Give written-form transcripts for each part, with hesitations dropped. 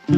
Hey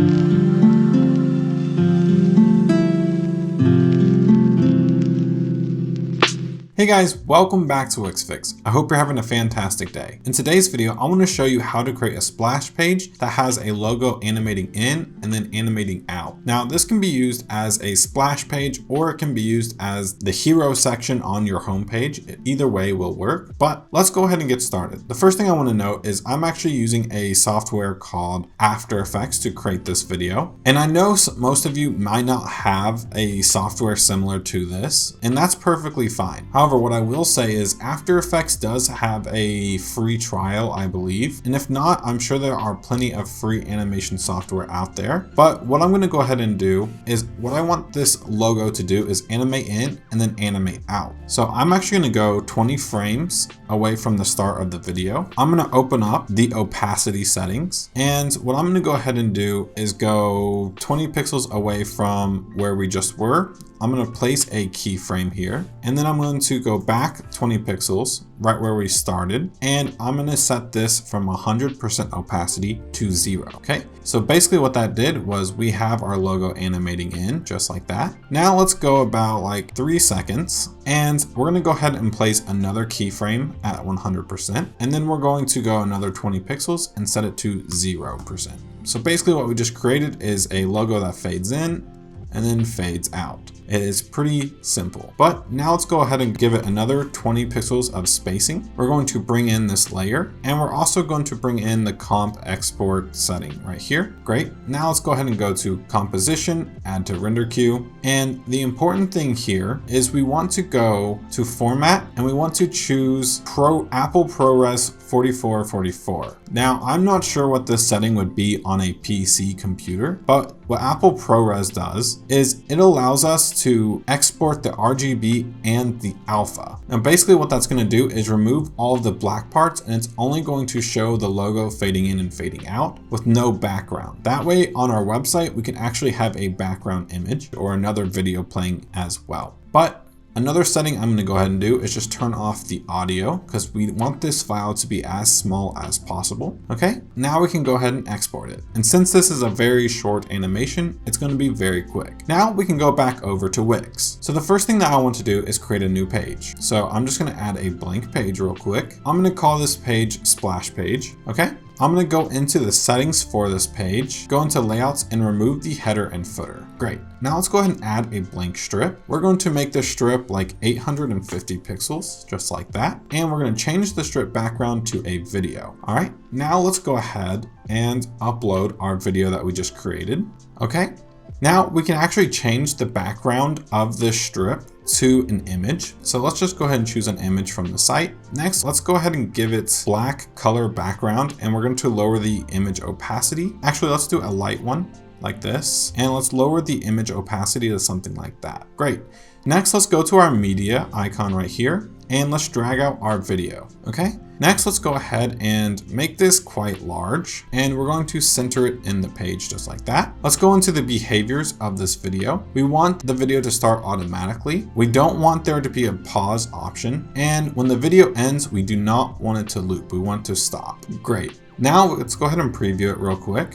guys, welcome back to Wix Fix. I hope you're having a fantastic day. In today's video, I want to show you how to create a splash page that has a logo animating in and then animating out. Now, this can be used as a splash page or it can be used as the hero section on your homepage. Either way will work, but let's go ahead and get started. The first thing I want to note is I'm actually using a software called After Effects to create this video. And I know most of you might not have a software similar to this, and that's perfectly fine. However, what I will say is After Effects does have a free trial, I believe. And if not, I'm sure there are plenty of free animation software out there. But what I'm going to go ahead and do is what I want this logo to do is animate in and then animate out. So I'm actually going to go 20 frames away from the start of the video. I'm going to open up the opacity settings. And what I'm going to go ahead and do is go 20 pixels away from where we just were. I'm going to place a keyframe here, and then I'm going to go back 20 pixels right where we started, and I'm going to set this from 100% opacity to 0. Okay, so basically what that did was we have our logo animating in just like that. Now let's go about like 3 seconds, and we're going to go ahead and place another keyframe at 100%, and then we're going to go another 20 pixels and set it to 0%. So basically what we just created is a logo that fades in and then fades out. It is pretty simple, but now let's go ahead and give it another 20 pixels of spacing. We're going to bring in this layer, and we're also going to bring in the comp export setting right here. Great. Now let's go ahead and go to composition, add to render queue. And the important thing here is we want to go to format and we want to choose Apple ProRes 4444. Now, I'm not sure what this setting would be on a PC computer, but what Apple ProRes does is it allows us to export the RGB and the alpha. Now, basically what that's going to do is remove all of the black parts, and it's only going to show the logo fading in and fading out with no background. That way on our website, we can actually have a background image or another video playing as well. But another setting I'm going to go ahead and do is just turn off the audio because we want this file to be as small as possible. Okay, now we can go ahead and export it. And since this is a very short animation, it's going to be very quick. Now we can go back over to Wix. So the first thing that I want to do is create a new page. So I'm just going to add a blank page real quick. I'm going to call this page splash page. Okay. I'm going to go into the settings for this page, go into layouts and remove the header and footer. Great. Now let's go ahead and add a blank strip. We're going to make this strip like 850 pixels, just like that. And we're going to change the strip background to a video. All right. Now let's go ahead and upload our video that we just created. Okay. Now we can actually change the background of this strip to an image. So let's just go ahead and choose an image from the site. Next, let's go ahead and give it black color background, and we're going to lower the image opacity. Actually, let's do a light one like this, and let's lower the image opacity to something like that. Great. Next, let's go to our media icon right here, and let's drag out our video. Okay. Next, let's go ahead and make this quite large, and we're going to center it in the page just like that. Let's go into the behaviors of this video. We want the video to start automatically. We don't want there to be a pause option. And when the video ends, we do not want it to loop. We want it to stop. Great. Now let's go ahead and preview it real quick.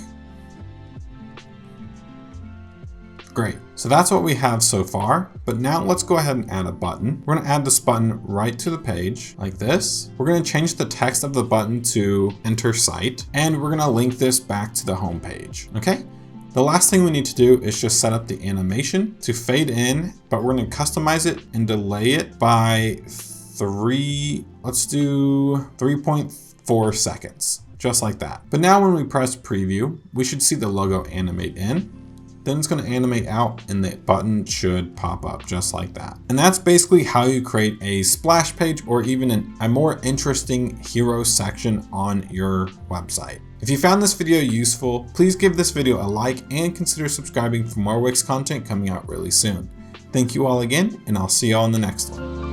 Great. So that's what we have so far, but now let's go ahead and add a button. We're going to add this button right to the page like this. We're going to change the text of the button to enter site, and we're going to link this back to the home page. Okay. The last thing we need to do is just set up the animation to fade in, but we're going to customize it and delay it by let's do 3.4 seconds, just like that. But now when we press preview, we should see the logo animate in. Then it's going to animate out and the button should pop up just like that. And that's basically how you create a splash page or even a more interesting hero section on your website. If you found this video useful, please give this video a like and consider subscribing for more Wix content coming out really soon. Thank you all again, and I'll see you all in the next one.